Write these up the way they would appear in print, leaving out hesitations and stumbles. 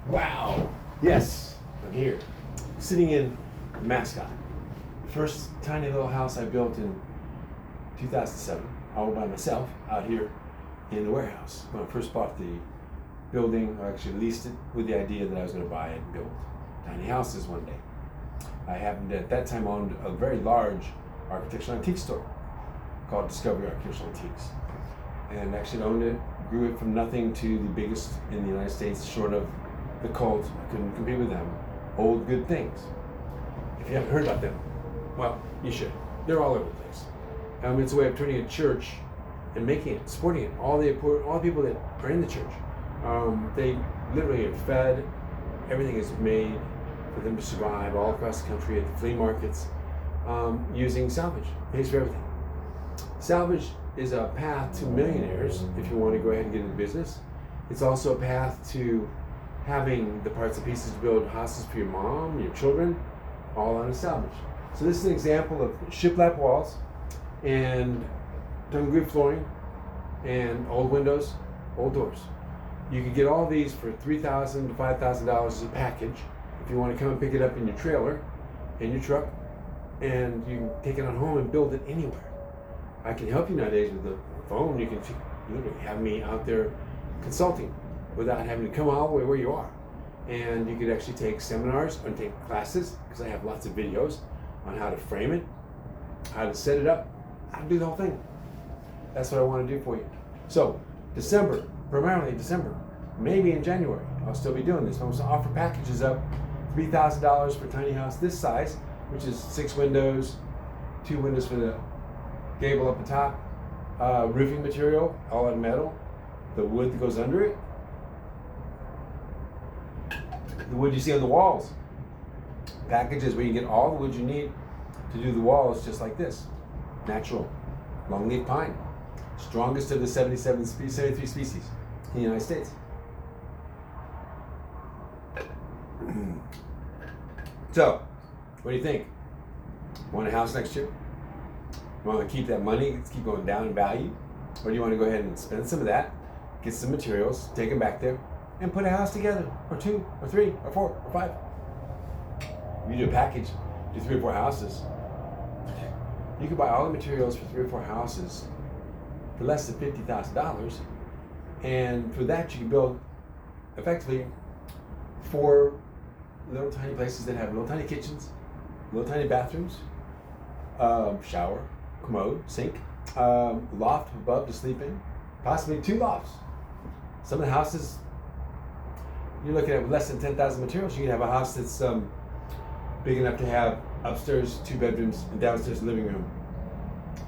Wow. Yes, I'm here, sitting in Mascot. First tiny little house I built in 2007, all by myself, out here in the warehouse. When I first bought the building, I actually leased it with the idea that I was going to buy it and build tiny houses one day. I happened to, at that time, owned a very large architectural antique store called Discovery Architectural Antiques. And actually owned it, grew it from nothing to the biggest in the United States, short of the cult. I couldn't compete with them. Old Good Things. If you haven't heard about them, well, you should. They're all over the place. It's a way of turning a church and making it, supporting it. All the people that are in the church, they literally are fed. Everything is made for them to survive all across the country at the flea markets, using salvage. Pays for everything. Salvage is a path to millionaires if you want to go ahead and get into business. It's also a path to having the parts and pieces to build houses for your mom, your children, all on a salvage. So this is an example of shiplap walls and tongue groove flooring and old windows, old doors. You can get all these for $3,000 to $5,000 as a package if you want to come and pick it up in your trailer, in your truck, and you can take it on home and build it anywhere. I can help you nowadays with the phone. You can literally have me out there consulting without having to come all the way where you are. And you could actually take seminars and take classes, because I have lots of videos on how to frame it, how to set it up, how to do the whole thing. That's what I want to do for you. So, December, primarily December, maybe in January, I'll still be doing this. I'm going to offer packages up $3,000 for a tiny house this size, which is 6 windows, 2 windows for the gable up the top, roofing material, all in metal, the wood that goes under it, the wood you see on the walls. Packages where you get all the wood you need to do the walls just like this. Natural, longleaf pine, strongest of the 73 species in the United States. So, what do you think? Want a house next year? You want to keep that money, keep going down in value? Or do you want to go ahead and spend some of that, get some materials, take them back there, and put a house together, or 2, or 3, or 4, or 5? If you do a package, do 3 or 4 houses, you can buy all the materials for 3 or 4 houses for less than $50,000, and for that you can build effectively 4 little tiny places that have little tiny kitchens, little tiny bathrooms, shower, commode, sink, loft above to sleep in, possibly 2 lofts. Some of the houses you're looking at with less than 10,000 materials, you can have a house that's big enough to have upstairs 2 bedrooms and downstairs living room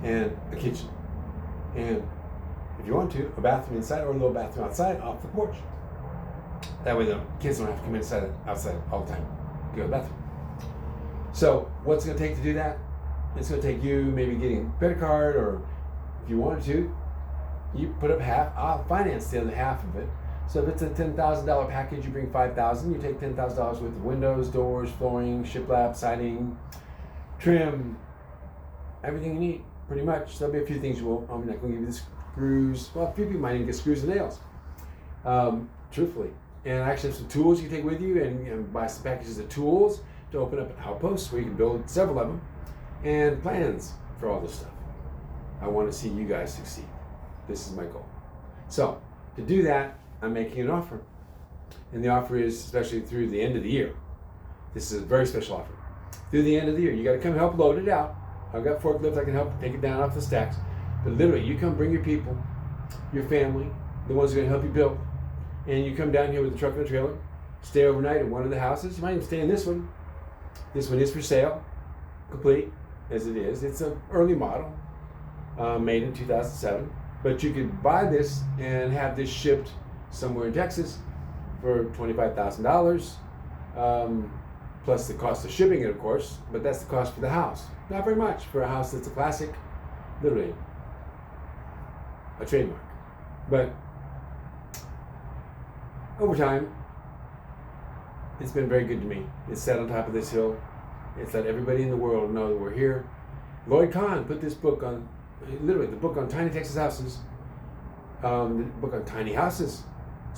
and a kitchen, and if you want to, a bathroom inside or a little bathroom outside off the porch. That way the kids don't have to come inside and outside all the time to go to the bathroom. So what's it going to take to do that? It's going to take you maybe getting a credit card, or if you wanted to, you put up half. I'll finance the other half of it. So if it's a $10,000 package, you bring $5,000. You take $10,000 worth of windows, doors, flooring, shiplap, siding, trim, everything you need, pretty much. There'll be a few things you won't. I'm not going to give you the screws. Well, a few people might even get screws and nails, truthfully. And I actually have some tools you can take with you, and buy some packages of tools to open up an outpost where you can build several of them, and plans for all this stuff. I want to see you guys succeed. This is my goal. So to do that, I'm making an offer. And the offer is, especially through the end of the year, this is a very special offer. Through the end of the year, you got to come help load it out. I've got forklifts, I can help take it down off the stacks. But literally, you come bring your people, your family, the ones who are going to help you build, and you come down here with a truck and a trailer, stay overnight at one of the houses. You might even stay in this one. This one is for sale, complete as it is. It's an early model, made in 2007. But you could buy this and have this shipped somewhere in Texas for $25,000, plus the cost of shipping it, of course. But that's the cost for the house. Not very much for a house that's a classic, literally a trademark. But over time, it's been very good to me. It's sat on top of this hill. It's let everybody in the world know that we're here. Lloyd Kahn put this book on, literally the book on tiny Texas houses, the book on tiny houses,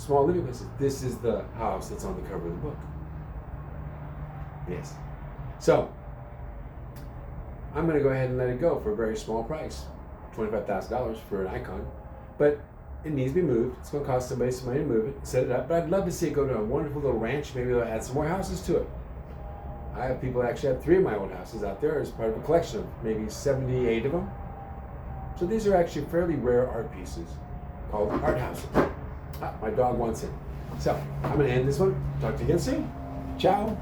small living places. This is the house that's on the cover of the book. Yes. So, I'm going to go ahead and let it go for a very small price, $25,000 for an icon. But it needs to be moved. It's going to cost somebody some money to move it, set it up. But I'd love to see it go to a wonderful little ranch. Maybe they'll add some more houses to it. I have people actually have 3 of my old houses out there as part of a collection of maybe 78 of them. So these are actually fairly rare art pieces called art houses. My dog wants it. So I'm going to end this one. Talk to you again soon. Ciao.